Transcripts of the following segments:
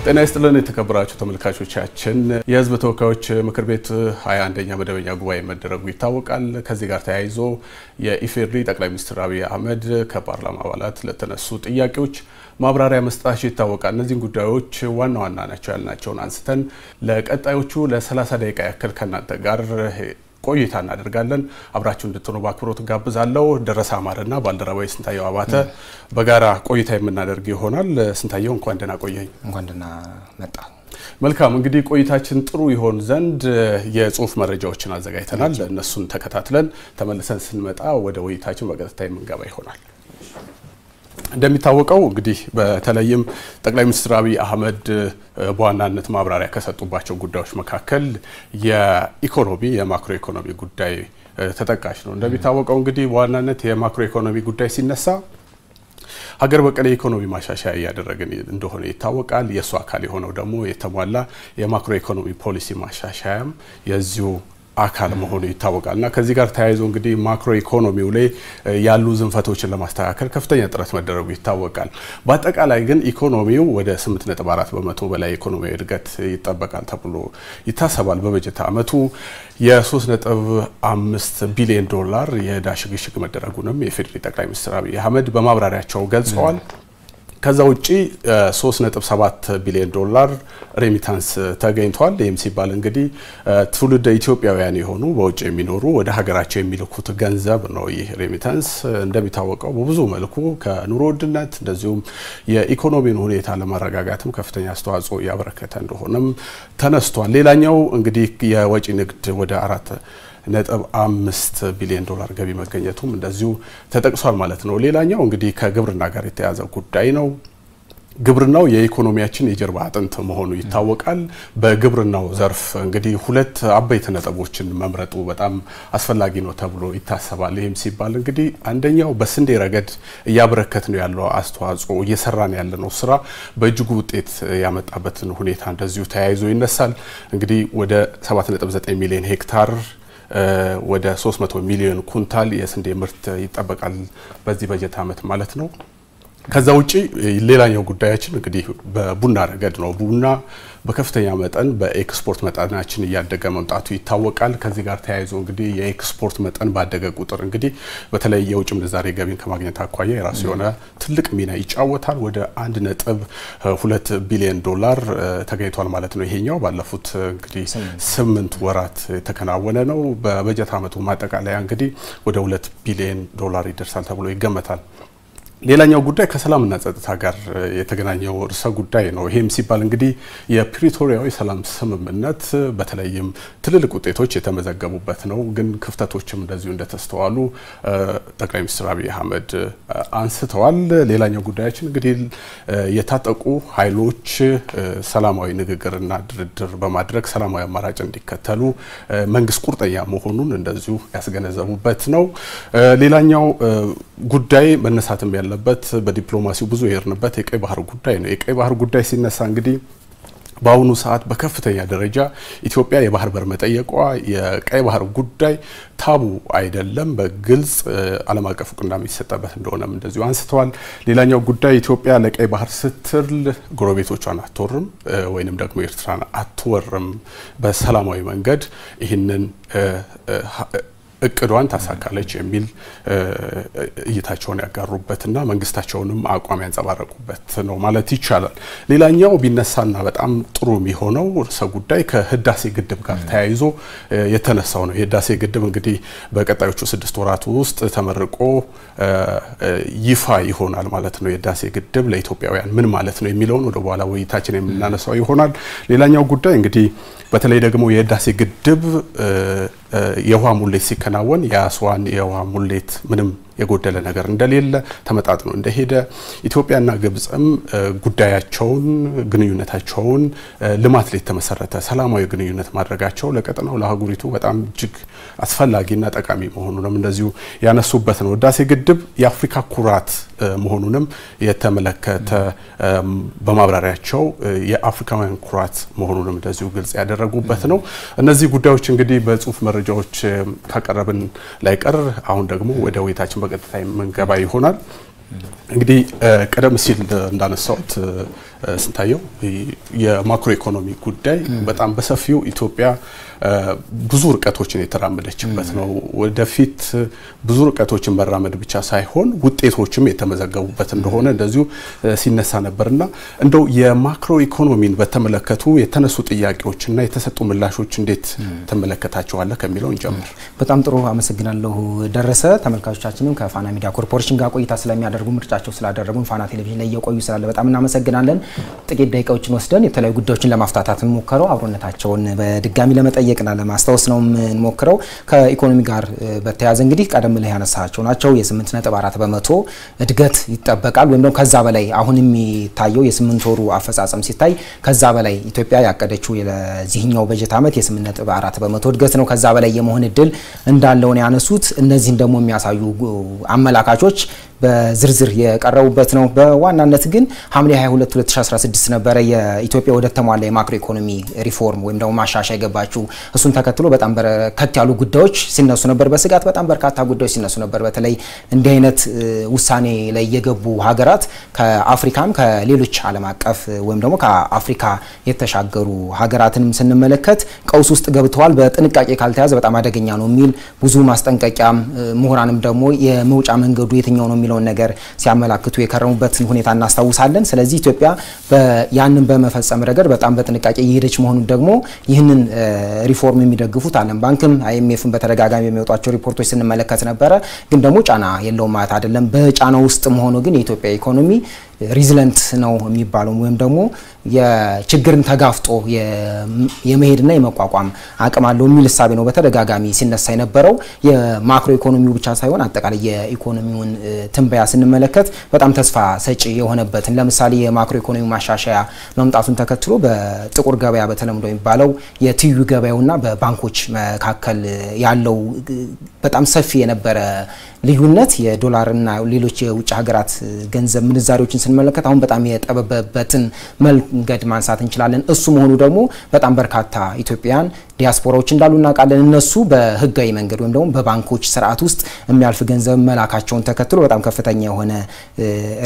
ጤና ይስጥልን የተከበራችሁ ተመልካቾቻችን የህዝብ ተወካዮች ምክር ቤት 21ኛ መደበኛ ጉባኤ መደረጉ ይታወቃል። ከዚህ ጋር ተያይዞ የኢፌዴሪ ጠቅላይ ሚኒስትር አብይ አህመድ ከፓርላማ አባላት ለተነሱ ጥያቄዎች ማብራሪያ መስጠታቸው ይታወቃል። እነዚህ ጉዳዮች ዋና ናቸው ያልናቸውን አንስተን ለቀጣዮቹ ለ30 ደቂቃ ያክል ከናንተ ጋር ቆይታ እናደርጋለን። አብራችሁ እንድትሆኑ በአክብሮት ጋብዛለሁ። ደረሰ አማረና ባልደረባዬ ስንታየው አባተ በጋራ ቆይታ የምናደርግ ይሆናል። ስንታየው እንኳን ደህና ቆየኝ። እንኳን ደህና መጣ። መልካም እንግዲህ ቆይታችን ጥሩ ይሆን ዘንድ የጽሁፍ መረጃዎችን አዘጋጅተናል። እነሱን ተከታትለን ተመልሰን ስንመጣ ወደ ውይይታችን በቀጥታ የምንገባ ይሆናል። እንደሚታወቀው እንግዲህ በተለይም ጠቅላይ ሚኒስትር አብይ አህመድ በዋናነት ማብራሪያ ከሰጡባቸው ጉዳዮች መካከል የኢኮኖሚ የማክሮ ኢኮኖሚ ጉዳይ ተጠቃሽ ነው። እንደሚታወቀው እንግዲህ በዋናነት የማክሮ ኢኮኖሚ ጉዳይ ሲነሳ ሀገር በቀል ኢኮኖሚ ማሻሻያ ያደረገን እንደሆነ ይታወቃል። የሱ አካል የሆነው ደግሞ የተሟላ የማክሮ ኢኮኖሚ ፖሊሲ ማሻሻያም የዚሁ አካል መሆኑ ይታወቃልና ከዚህ ጋር ተያይዞ እንግዲህ ማክሮ ኢኮኖሚው ላይ ያሉ ዝንፈቶችን ለማስተካከል ከፍተኛ ጥረት መደረጉ ይታወቃል። በአጠቃላይ ግን ኢኮኖሚው ወደ 8.4% በላይ ኢኮኖሚያዊ እድገት ይጠበቃል ተብሎ ይታሰባል። በበጀት ዓመቱ የ3.5 ቢሊዮን ዶላር የዕዳ ሽግሽግ መደረጉንም የፌዴራል ጠቅላይ ሚኒስትር አብይ አህመድ በማብራሪያቸው ገልጸዋል። ከዛ ውጪ 3.7 ቢሊዮን ዶላር ሬሚታንስ ተገኝቷል። ይህም ሲባል እንግዲህ ትውልደ ኢትዮጵያውያን የሆኑ በውጭ የሚኖሩ ወደ ሀገራቸው የሚልኩት ገንዘብ ነው። ይህ ሬሚታንስ እንደሚታወቀው በብዙ መልኩ ከኑሮ ውድነት እንደዚሁም የኢኮኖሚን ሁኔታ ለማረጋጋትም ከፍተኛ አስተዋጽኦ ያበረከተ እንደሆነም ተነስቷል። ሌላኛው እንግዲህ የወጪ ንግድ ወደ 4.5 ቢሊዮን ዶላር ገቢ መገኘቱም እንደዚሁ ተጠቅሷል ማለት ነው። ሌላኛው እንግዲህ ከግብርና ጋር የተያያዘ ጉዳይ ነው። ግብርናው የኢኮኖሚያችን የጀርባ አጥንት መሆኑ ይታወቃል። በግብርናው ዘርፍ እንግዲህ ሁለት አበይት ነጥቦችን መምረጡ በጣም አስፈላጊ ነው ተብሎ ይታሰባል። ይህም ሲባል እንግዲህ አንደኛው በስንዴ ረገድ እያበረከት ነው ያለው አስተዋጽኦ እየሰራን ያለነው ስራ በእጅጉ ውጤት ያመጣበትን ሁኔታ እንደዚሁ ተያይዞ ይነሳል። እንግዲህ ወደ 7.9 ሚሊዮን ሄክታር ወደ 300 ሚሊዮን ኩንታል የስንዴ ምርት ይጠበቃል በዚህ በጀት ዓመት ማለት ነው። ከዛ ውጪ ሌላኛው ጉዳያችን እንግዲህ በቡና ረገድ ነው። ቡና በከፍተኛ መጠን በኤክስፖርት መጠናችን እያደገ መምጣቱ ይታወቃል። ከዚህ ጋር ተያይዞ እንግዲህ የኤክስፖርት መጠን ባደገ ቁጥር እንግዲህ በተለይ የውጭ ምንዛሬ ገቢን ከማግኘት አኳያ የራሱ የሆነ ትልቅ ሚና ይጫወታል። ወደ 1.2 ቢሊዮን ዶላር ተገኝቷል ማለት ነው። ይሄኛው ባለፉት እንግዲህ 8 ወራት የተከናወነ ነው። በበጀት ዓመቱ ማጠቃለያ እንግዲህ ወደ 2 ቢሊዮን ዶላር ይደርሳል ተብሎ ይገመታል። ሌላኛው ጉዳይ ከሰላምና ጸጥታ ጋር የተገናኘው ርዕሰ ጉዳይ ነው። ይሄም ሲባል እንግዲህ የፕሪቶሪያው የሰላም ስምምነት በተለይም ትልልቅ ውጤቶች የተመዘገቡበት ነው። ግን ክፍተቶችም እንደዚሁ እንደተስተዋሉ ጠቅላይ ሚኒስትር አብይ አህመድ አንስተዋል። ሌላኛው ጉዳያችን እንግዲህ የታጠቁ ኃይሎች ሰላማዊ ንግግርና ድርድር በማድረግ ሰላማዊ አማራጭ እንዲከተሉ መንግስት ቁርጠኛ መሆኑን እንደዚሁ ያስገነዘቡበት ነው። ሌላኛው ጉዳይ መነሳትም ያለበት በዲፕሎማሲው ብዙ የርንበት የቀይ ባህር ጉዳይ ነው። የቀይ ባህር ጉዳይ ሲነሳ እንግዲህ በአሁኑ ሰዓት በከፍተኛ ደረጃ ኢትዮጵያ የባህር በር መጠየቋ የቀይ ባህር ጉዳይ ታቡ አይደለም፣ በግልጽ ዓለም አቀፍ እውቅና የሚሰጠበት እንደሆነም እንደዚሁ አንስተዋል። ሌላኛው ጉዳይ ኢትዮጵያ ለቀይ ባህር ስትል ጎረቤቶቿን አትወርም ወይንም ደግሞ ኤርትራን አትወርም፣ በሰላማዊ መንገድ ይህንን እቅዷን ታሳካለች የሚል እይታቸውን ያጋሩበትና መንግስታቸውንም አቋም ያንጸባረቁበት ነው ማለት ይቻላል። ሌላኛው ቢነሳና በጣም ጥሩ የሚሆነው ርዕሰ ጉዳይ ከህዳሴ ግድብ ጋር ተያይዞ የተነሳው ነው። የህዳሴ ግድብ እንግዲህ በቀጣዮቹ 6 ወራት ውስጥ ተመርቆ ይፋ ይሆናል ማለት ነው። የህዳሴ ግድብ ለኢትዮጵያውያን ምን ማለት ነው የሚለውን ወደ በኋላ ውይይታችን የምናነሳው ይሆናል። ሌላኛው ጉዳይ እንግዲህ በተለይ ደግሞ የህዳሴ ግድብ የውሃ ሙሌት ሲከናወን የአስዋን የውሃ ሙሌት ምንም የጎደለ ነገር እንደሌለ ተመጣጥኖ እንደሄደ ኢትዮጵያና ግብጽም ጉዳያቸውን ግንኙነታቸውን ልማት ላይ ተመሰረተ ሰላማዊ ግንኙነት ማድረጋቸው ለቀጠናው ለሀገሪቱ በጣም እጅግ አስፈላጊና ጠቃሚ መሆኑንም እንደዚሁ ያነሱበት ነው። ህዳሴ ግድብ የአፍሪካ ኩራት መሆኑንም የተመለከተ በማብራሪያቸው የአፍሪካውያን ኩራት መሆኑንም እንደዚሁ ግልጽ ያደረጉበት ነው። እነዚህ ጉዳዮች እንግዲህ በጽሁፍ መረጃዎች ካቀረብን ላይቀር አሁን ደግሞ ወደ ውይይታችን በቀጥታ መንገባ ይሆናል። እንግዲህ ቀደም ሲል እንዳነሳውት ስንታየው የማክሮ ኢኮኖሚ ጉዳይ በጣም በሰፊው ኢትዮጵያ ብዙ ርቀቶችን የተራመደችበት ነው። ወደፊት ብዙ ርቀቶችን መራመድ ብቻ ሳይሆን ውጤቶችም የተመዘገቡበት እንደሆነ እንደዚሁ ሲነሳ ነበርና እንደው የማክሮ ኢኮኖሚን በተመለከቱ የተነሱ ጥያቄዎችና የተሰጡ ምላሾች እንዴት ተመለከታቸዋለህ ከሚለው እንጀምር። በጣም ጥሩ አመሰግናለሁ ደረሰ። ተመልካቾቻችንም ከፋና ሚዲያ ኮርፖሬሽን ጋር ቆይታ ስለሚያደርጉ ምርጫቸው ስላደረጉን ፋና ቴሌቪዥን ላይ የቆዩ ስላለ በጣም እናመሰግናለን። ጥቂት ደቂቃዎችን ወስደን የተለያዩ ጉዳዮችን ለማፍታታት እንሞክረው አብሮነታቸውን በድጋሚ ለመጠየቅና ለማስታወስ ነው እንሞክረው። ከኢኮኖሚ ጋር በተያያዘ እንግዲህ ቀደም ላይ ያነሳቸው ናቸው የ8.4% እድገት ይጠበቃል ወይም ደግሞ ከዛ በላይ አሁን የሚታየው የ8 ወሩ አፈጻጸም ሲታይ ከዛ በላይ ኢትዮጵያ ያቀደችው ለዚህኛው በጀት ዓመት የ8.4% እድገት ነው። ከዛ በላይ የመሆን እድል እንዳለው ነው ያነሱት። እነዚህን ደግሞ የሚያሳዩ አመላካቾች በዝርዝር የቀረቡበት ነው። በዋናነት ግን ሐምሌ 22 2016 ነበረ የኢትዮጵያ ወደ ተሟላ የማክሮ ኢኮኖሚ ሪፎርም ወይም ደግሞ ማሻሻያ የገባችው። እሱን ተከትሎ በጣም በርከት ያሉ ጉዳዮች ሲነሱ ነበር። በስጋት በጣም በርካታ ጉዳዮች ሲነሱ ነበር። በተለይ እንዲህ አይነት ውሳኔ ላይ የገቡ ሀገራት ከአፍሪካም ከሌሎች ዓለም አቀፍ ወይም ደግሞ ከአፍሪካ የተሻገሩ ሀገራትንም ስንመለከት ቀውስ ውስጥ ገብተዋል፣ በጥንቃቄ ካልተያዘ በጣም አደገኛ ነው የሚል ብዙ ማስጠንቀቂያም ምሁራንም ደግሞ የመውጫ መንገዱ የትኛው ነው የሚለውን ነገር ሲያመላክቱ የከረሙበትን ሁኔታ እናስታውሳለን። ስለዚህ ኢትዮጵያ ያንን በመፈጸም ረገድ በጣም በጥንቃቄ እየሄደች መሆኑን ደግሞ ይህንን ሪፎርም የሚደግፉት ዓለም ባንክም አይኤምኤፍም በተደጋጋሚ የሚወጧቸው ሪፖርቶች ስንመለከት ነበረ። ግን ደግሞ ጫና የለውም ማለት አይደለም። በጫና ውስጥ መሆኑ ግን የኢትዮጵያ ኢኮኖሚ ሪዝለንት ነው የሚባለው ወይም ደግሞ የችግርን ተጋፍጦ የመሄድና የመቋቋም አቅም አለው የሚል ሐሳብ ነው በተደጋጋሚ ሲነሳ የነበረው። የማክሮ ኢኮኖሚው ብቻ ሳይሆን አጠቃላይ የኢኮኖሚውን ትንበያ ስንመለከት በጣም ተስፋ ሰጪ የሆነበትን ለምሳሌ የማክሮ ኢኮኖሚ ማሻሻያ መምጣቱን ተከትሎ በጥቁር ገበያ በተለምዶ የሚባለው የትዩ ገበያውና በባንኮች መካከል ያለው በጣም ሰፊ የነበረ ልዩነት የዶላርና ሌሎች የውጭ ሀገራት ገንዘብ ምንዛሪዎችን ስንመለከት አሁን በጣም የጠበበበትን መንገድ ማንሳት እንችላለን። እሱ መሆኑ ደግሞ በጣም በርካታ ኢትዮጵያውያን ዲያስፖራዎች እንዳሉ እናውቃለን። እነሱ በህጋዊ መንገድ ወይም ደግሞ በባንኮች ስርዓት ውስጥ የሚያልፍ ገንዘብ መላካቸውን ተከትሎ በጣም ከፍተኛ የሆነ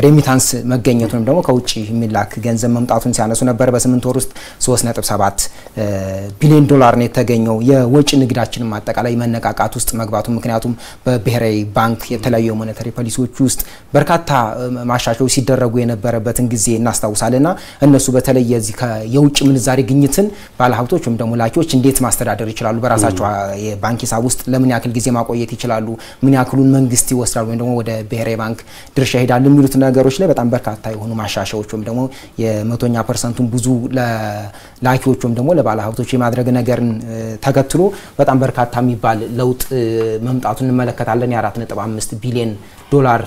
ሬሚታንስ መገኘት ወይም ደግሞ ከውጭ የሚላክ ገንዘብ መምጣቱን ሲያነሱ ነበር። በ8 ወር ውስጥ 3.7 ቢሊዮን ዶላር ነው የተገኘው። የወጪ ንግዳችንም አጠቃላይ መነቃቃት ውስጥ መግባቱ ምክንያቱም በብሔራዊ ባንክ የተለያዩ የሞኔታሪ ፖሊሲዎች ውስጥ በርካታ ማሻሻያዎች ሲደረጉ የነበረበትን ጊዜ እናስታውሳለና እነሱ በተለይ የዚህ የውጭ ምንዛሪ ግኝትን ባለሀብቶች ወይም ደግሞ ላኪዎች እንዴት ማስተዳደር ይችላሉ፣ በራሳቸው የባንክ ሂሳብ ውስጥ ለምን ያክል ጊዜ ማቆየት ይችላሉ፣ ምን ያክሉን መንግስት ይወስዳል ወይም ደግሞ ወደ ብሔራዊ ባንክ ድርሻ ይሄዳል የሚሉት ነገሮች ላይ በጣም በርካታ የሆኑ ማሻሻያዎች ወይም ደግሞ የ100% ብዙ ለላኪዎች ወይም ደግሞ ለባለሀብቶች የማድረግ ነገርን ተከትሎ በጣም በርካታ የሚባል ለውጥ መምጣቱን እንመለከታለን። የ4.5 ቢሊዮን ዶላር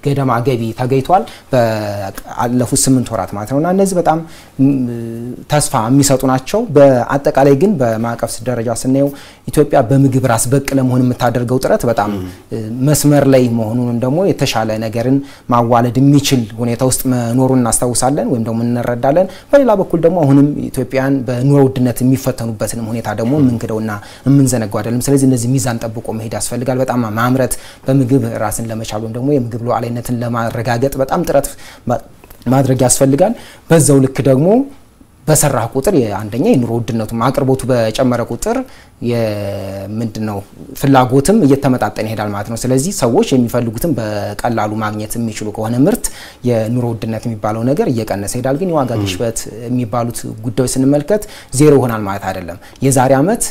ገደማ ገቢ ተገኝቷል ባለፉት 8 ወራት ማለት ነውና እነዚህ በጣም ተስፋ የሚሰጡ ናቸው። በአጠቃላይ ግን በማዕቀፍ ደረጃ ስናየው ኢትዮጵያ በምግብ ራስ በቀል ለመሆን የምታደርገው ጥረት በጣም መስመር ላይ መሆኑን ደግሞ የተሻለ ነገርን ማዋለድ የሚችል ሁኔታ ውስጥ መኖሩን እናስታውሳለን ወይም ደግሞ እንረዳለን። በሌላ በኩል ደግሞ አሁንም ኢትዮጵያን በኑሮ ውድነት የሚፈተኑበትን ሁኔታ ደግሞ ምንክደውና የምንዘነጋው አይደለም። ስለዚህ እነዚህ ሚዛን ጠብቆ መሄድ ያስፈልጋል። በጣም ማምረት በምግብ ራስን ለመቻል ወይም ደግሞ የምግብ ሉዓላዊነትን ለማረጋገጥ በጣም ጥረት ማድረግ ያስፈልጋል። በዛው ልክ ደግሞ በሰራ ቁጥር የአንደኛ የኑሮ ውድነቱ አቅርቦቱ በጨመረ ቁጥር የምንድነው ፍላጎትም እየተመጣጠነ ይሄዳል ማለት ነው። ስለዚህ ሰዎች የሚፈልጉትን በቀላሉ ማግኘት የሚችሉ ከሆነ ምርት የኑሮ ውድነት የሚባለው ነገር እየቀነሰ ይሄዳል። ግን የዋጋ ግሽበት የሚባሉት ጉዳዮች ስንመለከት ዜሮ ይሆናል ማለት አይደለም። የዛሬ ዓመት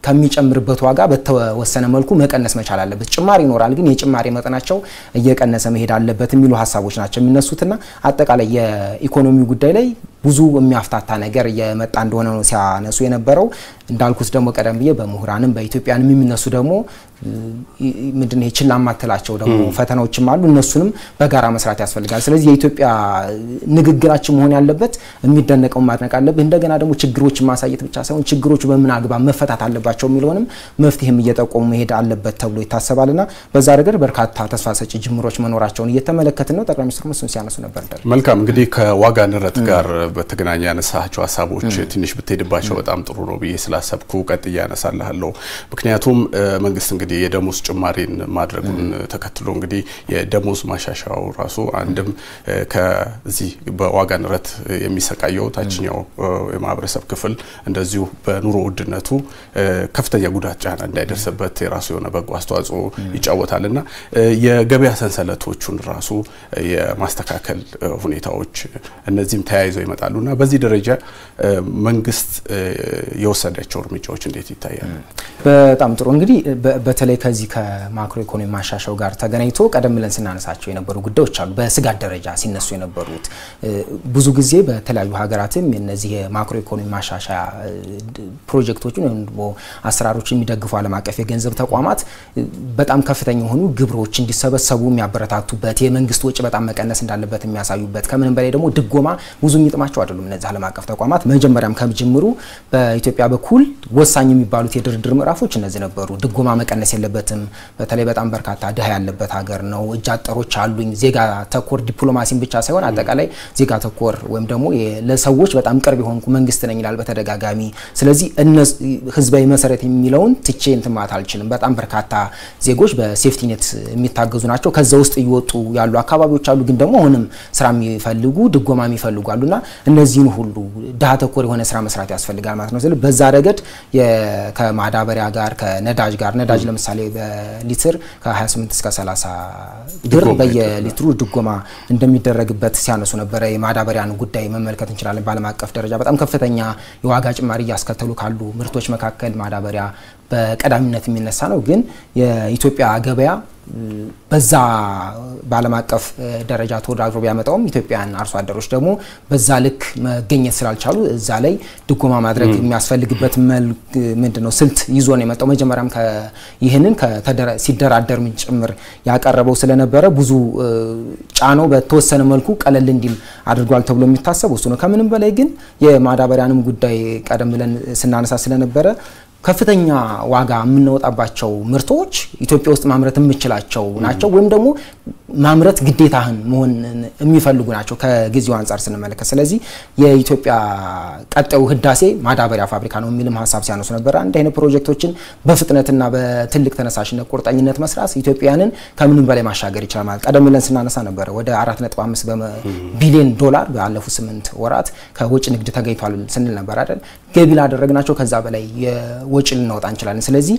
ከሚጨምርበት ዋጋ በተወሰነ መልኩ መቀነስ መቻል አለበት። ጭማሪ ይኖራል ግን የጭማሪ መጠናቸው እየቀነሰ መሄድ አለበት የሚሉ ሐሳቦች ናቸው የሚነሱትና አጠቃላይ የኢኮኖሚ ጉዳይ ላይ ብዙ የሚያፍታታ ነገር የመጣ እንደሆነ ነው ሲያነሱ የነበረው። እንዳልኩት ደግሞ ቀደም ብዬ በምሁራንም በኢትዮጵያንም የሚነሱ ደግሞ ምንድነው ይችላል ማተላቸው ደግሞ ፈተናዎችም አሉ። እነሱንም በጋራ መስራት ያስፈልጋል። ስለዚህ የኢትዮጵያ ንግግራችን መሆን ያለበት የሚደነቀው ማድነቅ አለበት። እንደገና ደግሞ ችግሮችን ማሳየት ብቻ ሳይሆን ችግሮቹ በምን አግባብ መፈታት አለባቸው የሚለውንም መፍትሄም እየጠቆሙ መሄድ አለበት ተብሎ ይታሰባልና በዛ ረገድ በርካታ ተስፋ ሰጪ ጅምሮች መኖራቸውን እየተመለከትን ነው። ጠቅላይ ሚኒስትሩ እሱን ሲያነሱ ነበር። መልካም እንግዲህ ከዋጋ ንረት ጋር በተገናኘ ያነሳቸው ሐሳቦች ትንሽ ብትሄድባቸው በጣም ጥሩ ነው ብዬ ስላሰብኩ ቀጥያ ያነሳልሃለሁ። ምክንያቱም መንግስት እንግዲህ የደሞዝ ጭማሪን ማድረጉን ተከትሎ እንግዲህ የደሞዝ ማሻሻያው ራሱ አንድም ከዚህ በዋጋ ንረት የሚሰቃየው ታችኛው የማህበረሰብ ክፍል እንደዚሁ በኑሮ ውድነቱ ከፍተኛ ጉዳት ጫና እንዳይደርስበት የራሱ የሆነ በጎ አስተዋጽኦ ይጫወታልና የገበያ ሰንሰለቶቹን ራሱ የማስተካከል ሁኔታዎች እነዚህም ተያይዘው ይመጣሉና በዚህ ደረጃ መንግስት የወሰዳቸው እርምጃዎች እንዴት ይታያሉ? በጣም ጥሩ እንግዲህ በተለይ ከዚህ ከማክሮ ኢኮኖሚ ማሻሻያው ጋር ተገናኝቶ ቀደም ብለን ስናነሳቸው የነበሩ ጉዳዮች አሉ። በስጋት ደረጃ ሲነሱ የነበሩት ብዙ ጊዜ በተለያዩ ሀገራትም እነዚህ የማክሮ ኢኮኖሚ ማሻሻያ ፕሮጀክቶችን ወይም ደግሞ አሰራሮችን የሚደግፉ ዓለም አቀፍ የገንዘብ ተቋማት በጣም ከፍተኛ የሆኑ ግብሮች እንዲሰበሰቡ የሚያበረታቱበት የመንግስት ወጪ በጣም መቀነስ እንዳለበት የሚያሳዩበት ከምንም በላይ ደግሞ ድጎማ ብዙ የሚጥማቸው አይደሉም እነዚህ ዓለም አቀፍ ተቋማት መጀመሪያም ከጅምሩ በኢትዮጵያ በኩል ወሳኝ የሚባሉት የድርድር ምዕራፎች እነዚህ ነበሩ። ድጎማ መቀነስ የለበትም። በተለይ በጣም በርካታ ድሃ ያለበት ሀገር ነው። እጅ አጠሮች አሉኝ። ዜጋ ተኮር ዲፕሎማሲን ብቻ ሳይሆን አጠቃላይ ዜጋ ተኮር ወይም ደግሞ ለሰዎች በጣም ቅርብ የሆንኩ መንግስት ነኝ ይላል በተደጋጋሚ። ስለዚህ ህዝባዊ መሰረት የሚለውን ትቼ እንትን ማለት አልችልም። በጣም በርካታ ዜጎች በሴፍቲ ኔት የሚታገዙ ናቸው። ከዛ ውስጥ እየወጡ ያሉ አካባቢዎች አሉ፣ ግን ደግሞ አሁንም ስራ የሚፈልጉ ድጎማ የሚፈልጉ አሉና እነዚህን ሁሉ ድሃ ተኮር የሆነ ስራ መስራት ያስፈልጋል ማለት ነው። ስለዚህ በዛ ረገድ ከማዳበሪያ ጋር ከነዳጅ ጋር ነዳጅ ለምሳሌ በሊትር ከ28 እስከ 30 ብር በየሊትሩ ድጎማ እንደሚደረግበት ሲያነሱ ነበር። የማዳበሪያን ጉዳይ መመልከት እንችላለን። በዓለም አቀፍ ደረጃ በጣም ከፍተኛ የዋጋ ጭማሪ ያስከተሉ ካሉ ምርቶች መካከል ማዳበሪያ በቀዳሚነት የሚነሳ ነው። ግን የኢትዮጵያ ገበያ በዛ በዓለም አቀፍ ደረጃ ተወዳድሮ ቢያመጣውም ኢትዮጵያን አርሶ አደሮች ደግሞ በዛ ልክ መገኘት ስላልቻሉ እዛ ላይ ድጎማ ማድረግ የሚያስፈልግበት ምንድነው ስልት ይዞ ነው የመጣው። መጀመሪያም ይሄንን ሲደራደር ምን ጭምር ያቀረበው ስለነበረ ብዙ ጫናው በተወሰነ መልኩ ቀለል እንዲል አድርጓል ተብሎ የሚታሰበው እሱ ነው። ከምንም በላይ ግን የማዳበሪያንም ጉዳይ ቀደም ብለን ስናነሳ ስለነበረ ከፍተኛ ዋጋ የምንወጣባቸው ምርቶች ኢትዮጵያ ውስጥ ማምረት የምንችላቸው ናቸው ወይም ደግሞ ማምረት ግዴታህን መሆን የሚፈልጉ ናቸው ከጊዜው አንፃር ስንመለከት። ስለዚህ የኢትዮጵያ ቀጣዩ ህዳሴ ማዳበሪያ ፋብሪካ ነው የሚልም ሀሳብ ሲያነሱ ነበር። አንድ አይነት ፕሮጀክቶችን በፍጥነትና በትልቅ ተነሳሽነት ቁርጠኝነት መስራት ኢትዮጵያንን ከምንም በላይ ማሻገር ይችላል ማለት ቀደም ብለን ስናነሳ ነበር። ወደ 4.5 ቢሊዮን ዶላር ባለፉት 8 ወራት ከውጭ ንግድ ተገኝቷል ስንል ነበር አይደል? ገቢ ላደረግናቸው ከዛ በላይ ወጪ ልናወጣ እንችላለን። ስለዚህ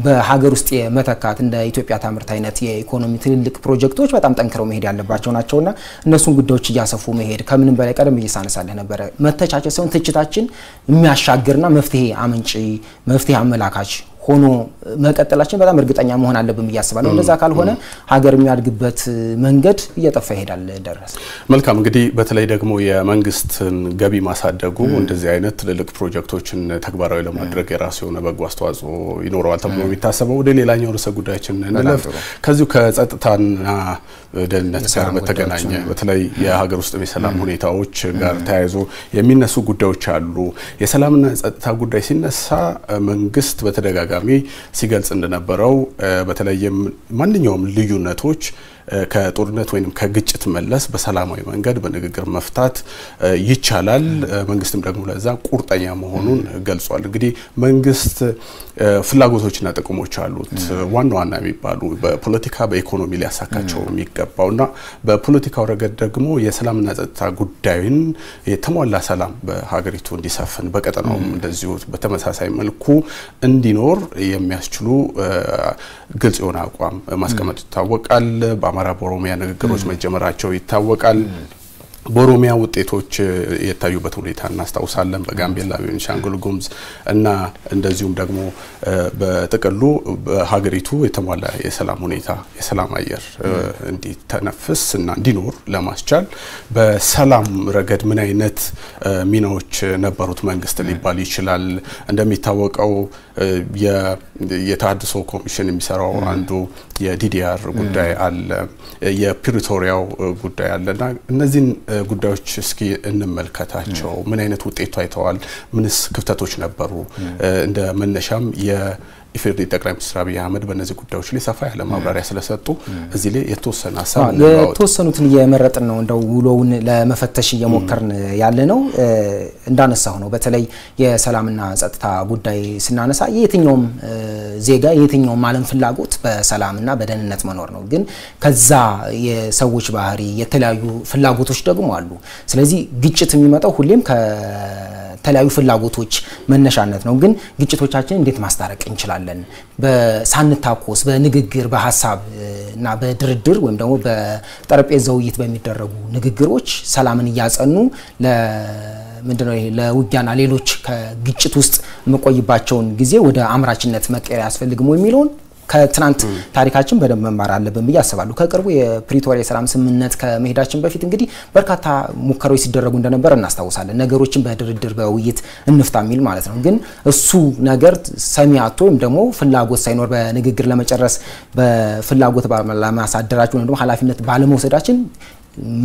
በሀገር ውስጥ የመተካት እንደ ኢትዮጵያ ታምርት አይነት የኢኮኖሚ ትልልቅ ፕሮጀክቶች በጣም ጠንክረው መሄድ ያለባቸው ናቸውና እነሱን ጉዳዮች እያሰፉ መሄድ ከምንም በላይ ቀደም እየሳነሳለ ነበር መተቻቸት ሳይሆን ትችታችን የሚያሻግርና መፍትሄ አመንጪ መፍትሄ አመላካች ሆኖ መቀጠላችን በጣም እርግጠኛ መሆን አለብን ያስባለው። እንደዛ ካልሆነ ሀገር የሚያድግበት መንገድ እየጠፋ ይሄዳል። ደረሰ መልካም እንግዲህ በተለይ ደግሞ የመንግስትን ገቢ ማሳደጉ እንደዚህ አይነት ትልልቅ ፕሮጀክቶችን ተግባራዊ ለማድረግ የራሱ የሆነ በጎ አስተዋጽኦ ይኖረዋል ተብሎ የሚታሰበው ወደ ሌላኛው ርዕሰ ጉዳያችን እንለፍ። ከዚሁ ከጸጥታና ደህንነት ጋር በተገናኘ በተለይ የሀገር ውስጥ የሰላም ሁኔታዎች ጋር ተያይዞ የሚነሱ ጉዳዮች አሉ። የሰላምና ጸጥታ ጉዳይ ሲነሳ መንግስት በተደጋጋሚ ሲገልጽ እንደነበረው በተለይም ማንኛውም ልዩነቶች ከጦርነት ወይንም ከግጭት መለስ በሰላማዊ መንገድ በንግግር መፍታት ይቻላል። መንግስትም ደግሞ ለዛ ቁርጠኛ መሆኑን ገልጿል። እንግዲህ መንግስት ፍላጎቶችና ጥቅሞች አሉት ዋና ዋና የሚባሉ በፖለቲካ በኢኮኖሚ ሊያሳካቸው የሚገባውና በፖለቲካው ረገድ ደግሞ የሰላምና ጸጥታ ጉዳይን የተሟላ ሰላም በሀገሪቱ እንዲሰፍን በቀጠናውም እንደዚሁ በተመሳሳይ መልኩ እንዲኖር የሚያስችሉ ግልጽ የሆነ አቋም ማስቀመጥ ይታወቃል። በአማራ በኦሮሚያ ንግግሮች መጀመራቸው ይታወቃል። በኦሮሚያ ውጤቶች የታዩበት ሁኔታ እናስታውሳለን። በጋምቤላ ቤኒሻንጉል ጉሙዝ እና እንደዚሁም ደግሞ በጥቅሉ በሀገሪቱ የተሟላ የሰላም ሁኔታ የሰላም አየር እንዲተነፍስ እና እንዲኖር ለማስቻል በሰላም ረገድ ምን አይነት ሚናዎች ነበሩት መንግስት ሊባል ይችላል? እንደሚታወቀው የታድሶ ኮሚሽን የሚሰራው አንዱ የዲዲአር ጉዳይ አለ፣ የፕሪቶሪያው ጉዳይ አለና እነዚህን ጉዳዮች እስኪ እንመልከታቸው። ምን አይነት ውጤት ታይተዋል? ምንስ ክፍተቶች ነበሩ? እንደ መነሻም ኢፌዴሪ ጠቅላይ ሚኒስትር አብይ አህመድ በእነዚህ ጉዳዮች ላይ ሰፋ ያለ ማብራሪያ ስለሰጡ እዚህ ላይ የተወሰነ ሀሳብ የተወሰኑትን እየመረጥን ነው እንደው ውሎውን ለመፈተሽ እየሞከርን ያለ ነው። እንዳነሳው ነው በተለይ የሰላምና ጸጥታ ጉዳይ ስናነሳ የትኛውም ዜጋ የትኛውም ዓለም ፍላጎት በሰላምና በደህንነት መኖር ነው። ግን ከዛ የሰዎች ባህሪ የተለያዩ ፍላጎቶች ደግሞ አሉ። ስለዚህ ግጭት የሚመጣው ሁሌም ከተለያዩ ፍላጎቶች መነሻነት ነው። ግን ግጭቶቻችን እንዴት ማስታረቅ እንችላለን? በሳንታኮስ በንግግር በሐሳብ እና በድርድር ወይም ደግሞ በጠረጴዛ ውይይት በሚደረጉ ንግግሮች ሰላምን እያጸኑ ምንድነው ለውጊያና ሌሎች ከግጭት ውስጥ መቆይባቸውን ጊዜ ወደ አምራችነት መቀየር ያስፈልግም የሚለውን ከትናንት ታሪካችን በደንብ መማር አለብን ብዬ አስባለሁ። ከቅርቡ የፕሪቶሪያ የሰላም ስምምነት ከመሄዳችን በፊት እንግዲህ በርካታ ሙከራዎች ሲደረጉ እንደነበር እናስታውሳለን። ነገሮችን በድርድር በውይይት እንፍታ የሚል ማለት ነው። ግን እሱ ነገር ሰሚ አጥቶ ወይም ደግሞ ፍላጎት ሳይኖር በንግግር ለመጨረስ በፍላጎት ለማሳደራችን ወይም ደግሞ ኃላፊነት ባለመውሰዳችን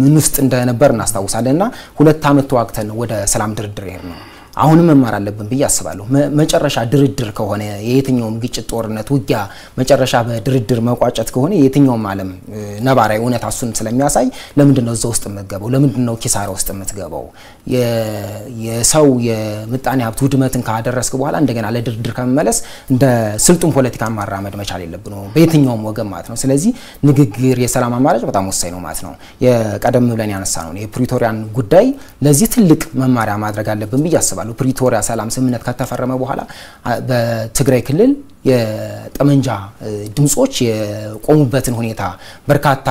ምን ውስጥ እንደነበር እናስታውሳለንና 2 አመት ተዋግተን ወደ ሰላም ድርድር ይሄር ነው። አሁንም መማር አለብን ብዬ አስባለሁ። መጨረሻ ድርድር ከሆነ የየትኛውም ግጭት ጦርነት ውጊያ መጨረሻ በድርድር መቋጨት ከሆነ የትኛውም ዓለም ነባራዊ እውነት አሱን ስለሚያሳይ ለምንድነው እዛ ውስጥ የምትገባው? ለምንድነው ኪሳራ ውስጥ የምትገባው? የሰው የምጣኔ ሀብት ውድመትን ካደረስክ በኋላ እንደገና ለድርድር ከመመለስ እንደ ስልጡን ፖለቲካ ማራመድ መቻል የለብንም በየትኛውም ወገን ማለት ነው። ስለዚህ ንግግር የሰላም አማራጭ በጣም ወሳኝ ነው ማለት ነው። የቀደም ብለን ያነሳ ነው የፕሪቶሪያን ጉዳይ ለዚህ ትልቅ መማሪያ ማድረግ አለብን ብዬ አስባለሁ። ፕሪቶሪያ ሰላም ስምምነት ከተፈረመ በኋላ በትግራይ ክልል የጠመንጃ ድምጾች የቆሙበትን ሁኔታ በርካታ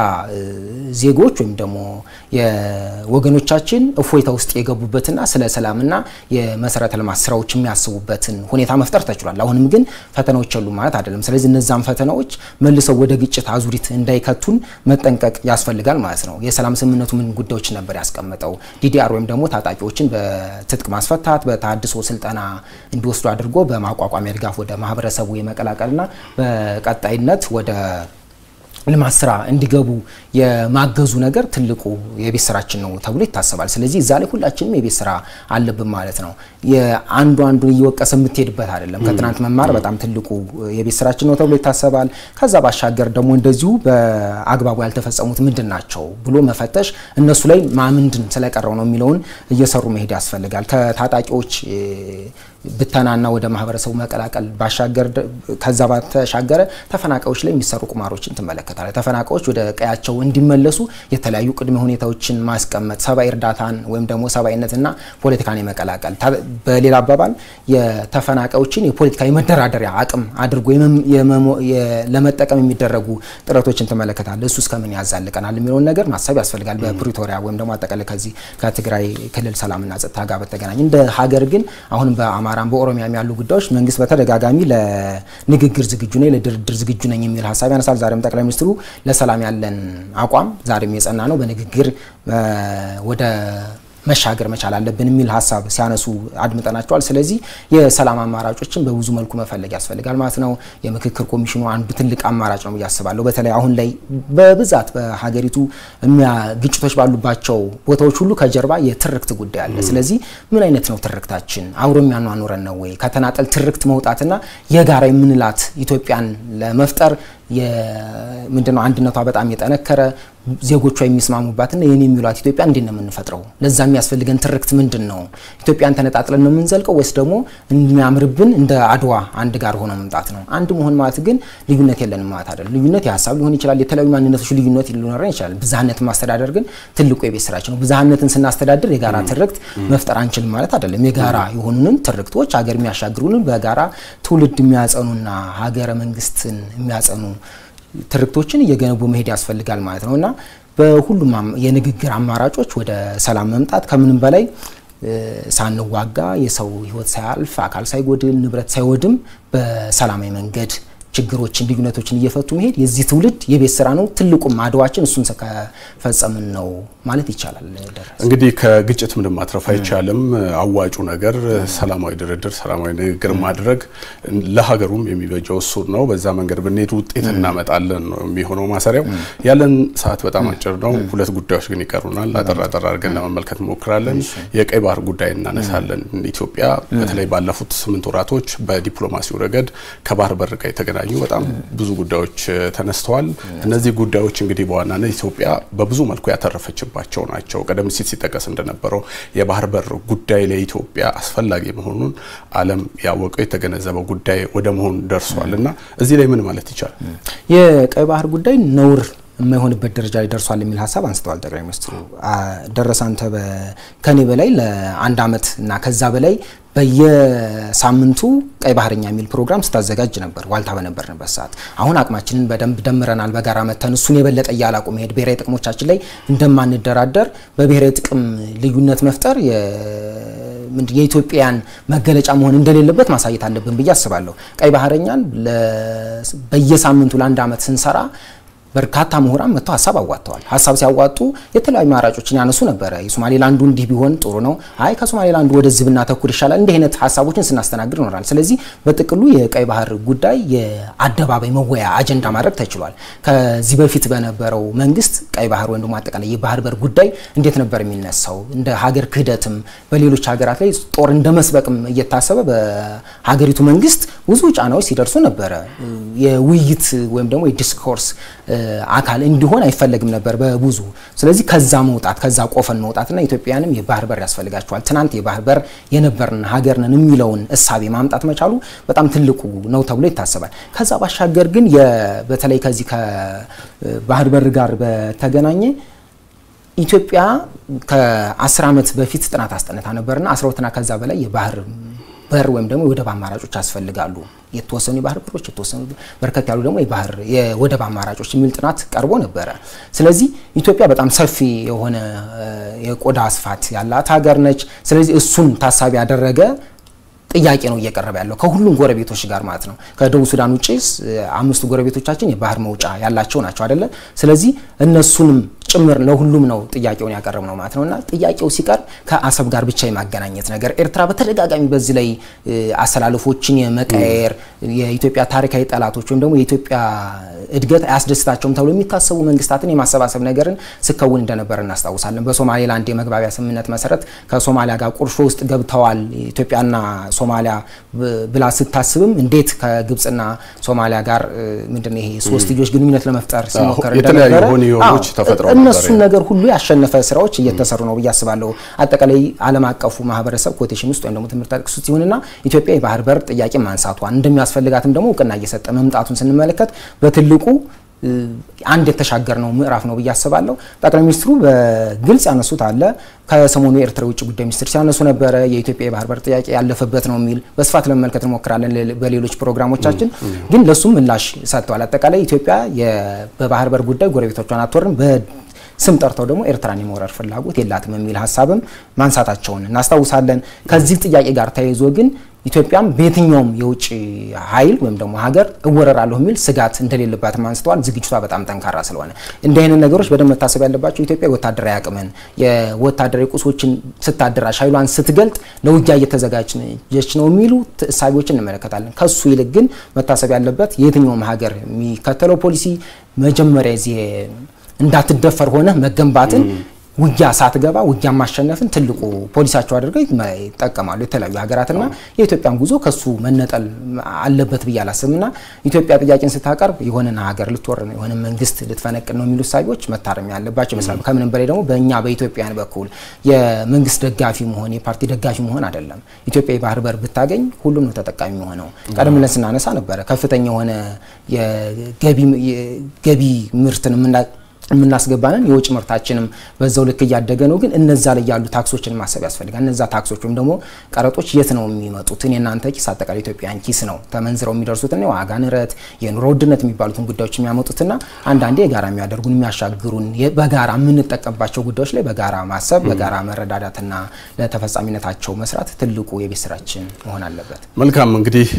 ዜጎች ወይም ደግሞ የወገኖቻችን እፎይታ ውስጥ የገቡበትና ስለ ሰላምና የመሰረተ ልማት ስራዎች የሚያስቡበትን ሁኔታ መፍጠር ተችሏል። አሁንም ግን ፈተናዎች አሉ ማለት አይደለም። ስለዚህ እነዛም ፈተናዎች መልሰው ወደ ግጭት አዙሪት እንዳይከቱን መጠንቀቅ ያስፈልጋል ማለት ነው። የሰላም ስምምነቱ ምን ጉዳዮች ነበር ያስቀመጠው? ዲዲአር ወይም ደግሞ ታጣቂዎችን በትጥቅ ማስፈታት በታድሶ ስልጠና እንዲወስዱ አድርጎ በማቋቋሚያ ድጋፍ ወደ ማህበረሰቡ የመቀላቀልና በቀጣይነት ወደ ልማት ስራ እንዲገቡ የማገዙ ነገር ትልቁ የቤት ስራችን ነው ተብሎ ይታሰባል። ስለዚህ እዛ ላይ ሁላችንም የቤት ስራ አለብን ማለት ነው። የአንዱን እየወቀሰ የምትሄድበት አይደለም። ከትናንት መማር በጣም ትልቁ የቤት ስራችን ነው ተብሎ ይታሰባል። ከዛ ባሻገር ደግሞ እንደዚሁ በአግባቡ ያልተፈጸሙት ምንድናቸው ብሎ መፈተሽ እነሱ ላይ ማምንድን ስለቀረው ነው የሚለውን እየሰሩ መሄድ ያስፈልጋል። ከታጣቂዎች ብተናና ወደ ማህበረሰቡ መቀላቀል ባሻገር ከዛ ባተሻገረ ተፈናቃዮች ላይ የሚሰሩ ቁማሮችን ተመለከታለ። ተፈናቃዮች ወደ ቀያቸው እንዲመለሱ የተለያዩ ቅድመ ሁኔታዎችን ማስቀመጥ ሰባዊ እርዳታን ወይም ደግሞ ሰባዊነትና ፖለቲካን የመቀላቀል በሌላ አባባል የተፈናቃዮችን የፖለቲካዊ መደራደሪያ አቅም አድርጎ ለመጠቀም የሚደረጉ ጥረቶችን ተመለከታለ። እሱ እስከምን ያዛልቀናል የሚለውን ነገር ማሰብ ያስፈልጋል። በፕሪቶሪያ ወይም ደግሞ አጠቃላይ ከዚህ ከትግራይ ክልል ሰላምና ጸጥታ ጋር በተገናኘ እንደ ሀገር ግን አሁን በአማራም በኦሮሚያም ያሉ ጉዳዮች መንግስት በተደጋጋሚ ለንግግር ዝግጁ ነኝ ለድርድር ዝግጁ ነኝ የሚል ሐሳብ ያነሳል። ዛሬም ጠቅላይ ሚኒስትሩ ለሰላም ያለን አቋም ዛሬም የጸና ነው፣ በንግግር ወደ መሻገር መቻል አለብን የሚል ሐሳብ ሲያነሱ አድምጠናቸዋል። ስለዚህ የሰላም አማራጮችን በብዙ መልኩ መፈለግ ያስፈልጋል ማለት ነው። የምክክር ኮሚሽኑ አንዱ ትልቅ አማራጭ ነው ያስባለሁ። በተለይ አሁን ላይ በብዛት በሀገሪቱ ግጭቶች ባሉባቸው ቦታዎች ሁሉ ከጀርባ የትርክት ጉዳይ አለ። ስለዚህ ምን አይነት ነው ትርክታችን? አብሮ የሚያኗኑረን ነው ወይ? ከተናጠል ትርክት መውጣትና የጋራ የምንላት ኢትዮጵያን ለመፍጠር ምንድነው አንድነቷ በጣም የጠነከረ ዜጎቿ የሚስማሙባትና የኔ የሚሏት ኢትዮጵያ እንዴት ነው የምንፈጥረው? ለዛ የሚያስፈልገን ትርክት ምንድነው? ኢትዮጵያን ተነጣጥለን ነው የምንዘልቀው ወይስ ደግሞ እንደሚያምርብን እንደ አድዋ አንድ ጋር ሆኖ መምጣት ነው? አንድ መሆን ማለት ግን ልዩነት የለንም ማለት አይደለም። ልዩነት የሐሳብ ሊሆን ይችላል፣ የተለያዩ ማንነቶች ልዩነት ሊኖረን ይችላል። ብዝሃነትን ማስተዳደር ግን ትልቁ የቤት ስራችን ነው። ብዝሃነትን ስናስተዳድር የጋራ ትርክት መፍጠር አንችልም ማለት አይደለም። የጋራ የሆኑንን ትርክቶች ሀገር የሚያሻግሩንን በጋራ ትውልድ የሚያጸኑና ሀገረ መንግስትን የሚያጸኑ ትርክቶችን እየገነቡ መሄድ ያስፈልጋል ማለት ነውና በሁሉም የንግግር አማራጮች ወደ ሰላም መምጣት ከምንም በላይ ሳንዋጋ የሰው ህይወት ሳያልፍ አካል ሳይጎድል ንብረት ሳይወድም በሰላማዊ መንገድ ችግሮችን ልዩነቶችን እየፈቱ መሄድ የዚህ ትውልድ የቤት ስራ ነው። ትልቁም አድዋችን እሱን ከፈጸምን ነው ማለት ይቻላል። እንግዲህ ከግጭት ምንም ማትረፍ አይቻልም። አዋጩ ነገር ሰላማዊ ድርድር፣ ሰላማዊ ንግግር ማድረግ ለሀገሩም የሚበጀው እሱ ነው። በዛ መንገድ ብንሄድ ውጤት እናመጣለን ነው የሚሆነው ማሰሪያው። ያለን ሰዓት በጣም አጭር ነው። ሁለት ጉዳዮች ግን ይቀሩናል። አጠር አድርገን ለመመልከት እንሞክራለን። የቀይ ባህር ጉዳይ እናነሳለን። ኢትዮጵያ በተለይ ባለፉት 8 ወራቶች በዲፕሎማሲው ረገድ ከባህር በር ጋር የተገናኙ በጣም ብዙ ጉዳዮች ተነስተዋል። እነዚህ ጉዳዮች እንግዲህ በዋናነት ኢትዮጵያ በብዙ መልኩ ያተረፈችባቸው ናቸው። ቀደም ሲል ሲጠቀስ እንደነበረው የባህር በር ጉዳይ ለኢትዮጵያ አስፈላጊ መሆኑን ዓለም ያወቀው የተገነዘበው ጉዳይ ወደ መሆን ደርሷልና እዚህ ላይ ምን ማለት ይቻላል? የቀይ ባህር ጉዳይ ነውር የማይሆንበት ደረጃ ላይ ደርሷል የሚል ሐሳብ አንስተዋል ጠቅላይ ሚኒስትሩ። ደረሰ አንተ ከኔ በላይ ለአንድ አመት እና ከዛ በላይ በየሳምንቱ ቀይ ባህርኛ የሚል ፕሮግራም ስታዘጋጅ ነበር ዋልታ በነበርንበት ሰዓት። አሁን አቅማችንን በደንብ ደምረናል። በጋራ መተን እሱን የበለጠ ያላቁ መሄድ ብሔራዊ ጥቅሞቻችን ላይ እንደማንደራደር በብሔራዊ ጥቅም ልዩነት መፍጠር የኢትዮጵያን መገለጫ መሆን እንደሌለበት ማሳየት አለብን ብዬ አስባለሁ። ቀይ ባህርኛን በየሳምንቱ ለአንድ አመት ስንሰራ በርካታ ምሁራን መጥተው ሐሳብ አዋጥተዋል። ሐሳብ ሲያዋጡ የተለያዩ ማራጮችን ያነሱ ነበር። የሶማሌላንዱ እንዲህ ቢሆን ጥሩ ነው፣ አይ ከሶማሌላንዱ ወደዚህ ብናተኩር ይሻላል፣ እንዲህ አይነት ሐሳቦችን ስናስተናግድ ይኖራል። ስለዚህ በጥቅሉ የቀይ ባህር ጉዳይ የአደባባይ መወያ አጀንዳ ማድረግ ተችሏል። ከዚህ በፊት በነበረው መንግስት ቀይ ባህር ወይም ደግሞ አጠቃላይ የባህር በር ጉዳይ እንዴት ነበር የሚነሳው? እንደ ሀገር ክህደትም በሌሎች ሀገራት ላይ ጦር እንደመስበቅም እየታሰበ በሀገሪቱ መንግስት ብዙ ጫናዎች ሲደርሱ ነበር። የውይይት ወይም ደግሞ የዲስኮርስ አካል እንዲሆን አይፈልግም ነበር በብዙ። ስለዚህ ከዛ መውጣት ከዛ ቆፈን መውጣትና ኢትዮጵያንም የባህር በር ያስፈልጋቸዋል ትናንት የባህር በር የነበርን ሀገር ነን የሚለውን እሳቤ ማምጣት መቻሉ በጣም ትልቁ ነው ተብሎ ይታሰባል። ከዛ ባሻገር ግን በተለይ ከዚህ ከባህር በር ጋር በተገናኘ ኢትዮጵያ ከ10 አመት በፊት ጥናት አስጠንታ ነበርና 12ና ከዛ በላይ የባህር በር ወይም ደግሞ የወደብ አማራጮች ያስፈልጋሉ። የተወሰኑ የባህር በሮች የተወሰኑ በርከት ያሉ ደግሞ የወደብ አማራጮች የሚል ጥናት ቀርቦ ነበር። ስለዚህ ኢትዮጵያ በጣም ሰፊ የሆነ የቆዳ ስፋት ያላት ሀገር ነች። ስለዚህ እሱን ታሳቢ ያደረገ ጥያቄ ነው እየቀረበ ያለው ከሁሉም ጎረቤቶች ጋር ማለት ነው። ከደቡብ ሱዳን ውጪ 5 ጎረቤቶቻችን የባህር መውጫ ያላቸው ናቸው አይደለ? ስለዚህ እነሱንም ጭምር ለሁሉም ነው ጥያቄውን ያቀርብ ነው ማለት ነውና ጥያቄው ሲቀር ከአሰብ ጋር ብቻ የማገናኘት ነገር ኤርትራ በተደጋጋሚ በዚህ ላይ አሰላልፎችን የመቀየር የኢትዮጵያ ታሪካዊ ጠላቶች ወይም ደግሞ የኢትዮጵያ እድገት አያስደስታቸውም ተብሎ የሚታሰቡ መንግስታትን የማሰባሰብ ነገርን ስከውን እንደነበር እናስታውሳለን። በሶማሌላንድ የመግባቢያ ስምምነት መሰረት ከሶማሊያ ጋር ቁርሾ ውስጥ ገብተዋል ኢትዮጵያና ሶማሊያ ብላ ስታስብም እንዴት ከግብጽና ሶማሊያ ጋር ምንድነው ይሄ ሶስትዮሽ ግንኙነት ለመፍጠር ሲሞከር እንደነበረ እነሱን ነገር ሁሉ ያሸነፈ ስራዎች እየተሰሩ ነው ብያስባለሁ። አጠቃላይ ዓለም አቀፉ ማህበረሰብ ኮቴሽን ውስጥ ወይም ደግሞ ትምህርት ጠቅሱት ይሁንና ኢትዮጵያ የባህር በር ጥያቄ ማንሳቷን እንደሚያስፈልጋትም ደግሞ እውቅና እየሰጠ መምጣቱን ስንመለከት በትልቁ አንድ የተሻገር ነው ምዕራፍ ነው ብያስባለሁ። ጠቅላይ ሚኒስትሩ በግልጽ ያነሱት አለ ከሰሞኑ የኤርትራ ውጭ ጉዳይ ሚኒስትር ሲያነሱ ነበር የኢትዮጵያ የባህር በር ጥያቄ ያለፈበት ነው የሚል በስፋት ለመመልከት እንሞክራለን በሌሎች ፕሮግራሞቻችን። ግን ለሱም ምላሽ ሰጥተዋል። አጠቃላይ ኢትዮጵያ በባህር በር ጉዳይ ጎረቤቶቿን አትወርም ስም ጠርተው ደግሞ ኤርትራን የመውረር ፍላጎት የላትም የሚል ሐሳብም ማንሳታቸውን እናስታውሳለን። ከዚህ ጥያቄ ጋር ተያይዞ ግን ኢትዮጵያም በየትኛውም የውጭ ኃይል ወይም ደግሞ ሀገር እወረራለሁ የሚል ስጋት እንደሌለባት ማንስተዋል። ዝግጅቷ በጣም ጠንካራ ስለሆነ እንደ አይነት ነገሮች በደንብ መታሰብ ያለባቸው ኢትዮጵያ ወታደራዊ አቅምን የወታደራዊ ቁሶችን ስታደራጅ ኃይሏን ስትገልጥ ለውጊያ እየተዘጋጀች ነው የሚሉ እሳቤዎችን እንመለከታለን። ከሱ ይልቅ ግን መታሰብ ያለበት የትኛውም ሀገር የሚከተለው ፖሊሲ መጀመሪያ እዚህ እንዳትደፈር ሆነ መገንባትን ውጊያ ሳትገባ ውጊያ ማሸነፍን ትልቁ ፖሊሲያቸው አድርገው ይጠቀማሉ የተለያዩ ሀገራትና የኢትዮጵያን ጉዞ ከሱ መነጠል አለበት ብያላስብና ኢትዮጵያ ጥያቄን ስታቀርብ የሆነና ሀገር ልትወር ነው የሆነ መንግስት ልትፈነቅል ነው የሚሉ ሳይቦች መታረም ያለባቸው ይመስላል። ከምንም በላይ ደግሞ በእኛ በኢትዮጵያን በኩል የመንግስት ደጋፊ መሆን የፓርቲ ደጋፊ መሆን አይደለም። ኢትዮጵያ የባህር በር ብታገኝ ሁሉም ነው ተጠቃሚ ሆነው ቀደም ብለን ስናነሳ ነበር ከፍተኛ የሆነ የገቢ ምርትን የምናስገባንን የውጭ ምርታችንም በዛው ልክ እያደገ ነው ግን እነዛ ላይ ያሉ ታክሶችን ማሰብ ያስፈልጋል እነዛ ታክሶች ወይም ደግሞ ቀረጦች የት ነው የሚመጡት የናንተ ኪስ አጠቃላይ ኢትዮጵያን ኪስ ነው ተመንዝረው የሚደርሱት ነው ዋጋ ንረት የኑሮ ውድነት የሚባሉትን ጉዳዮች የሚያመጡትና አንዳንዴ የጋራ የሚያደርጉን የሚያሻግሩን በጋራ የምንጠቀምባቸው ጉዳዮች ላይ በጋራ ማሰብ በጋራ መረዳዳትና ለተፈጻሚነታቸው መስራት ትልቁ የቤት ስራችን መሆን አለበት መልካም እንግዲህ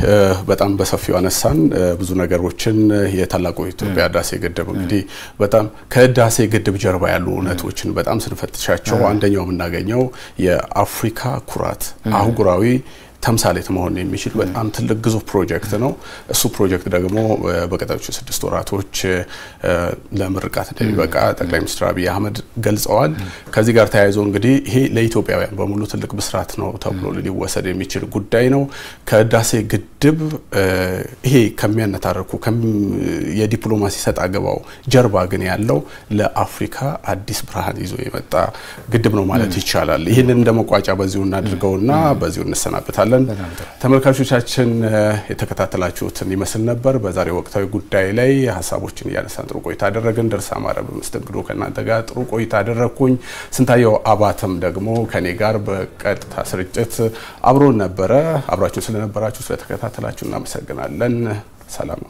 በጣም በሰፊው አነሳን ብዙ ነገሮችን የታላቁ ኢትዮጵያ ህዳሴ ግድብ እንግዲህ በጣም ከህዳሴ ግድብ ጀርባ ያሉ እውነቶችን በጣም ስንፈትሻቸው አንደኛው የምናገኘው የአፍሪካ ኩራት አህጉራዊ ተምሳሌት መሆን የሚችል በጣም ትልቅ ግዙፍ ፕሮጀክት ነው እሱ ፕሮጀክት ደግሞ በቀጣዮቹ 6 ወራቶች ለምርቃት እንደሚበቃ ጠቅላይ ሚኒስትር አብይ አህመድ ገልጸዋል ከዚህ ጋር ተያይዞ እንግዲህ ይሄ ለኢትዮጵያውያን በሙሉ ትልቅ ብስራት ነው ተብሎ ሊወሰድ የሚችል ጉዳይ ነው ከህዳሴ ግድብ ይሄ ከሚያነታረኩ የዲፕሎማሲ ሰጣ ገባው ጀርባ ግን ያለው ለአፍሪካ አዲስ ብርሃን ይዞ የመጣ ግድብ ነው ማለት ይቻላል ይሄንን እንደመቋጫ በዚሁ እናድርገውና በዚሁ እንሰናበታለን ተመልካቾቻችን የተከታተላችሁትን ይመስል ነበር በዛሬው ወቅታዊ ጉዳይ ላይ ሐሳቦችን ያነሳን ጥሩ ቆይታ አደረግን ደርሳ ማረብ መስተንግዶ ከናንተ ጋር ጥሩ ቆይታ አደረኩኝ ስንታየው አባተም ደግሞ ከኔ ጋር በቀጥታ ስርጭት አብሮን ነበረ አብራችሁ ስለነበራችሁ ስለተከታተላችሁ እናመሰግናለን ሰላም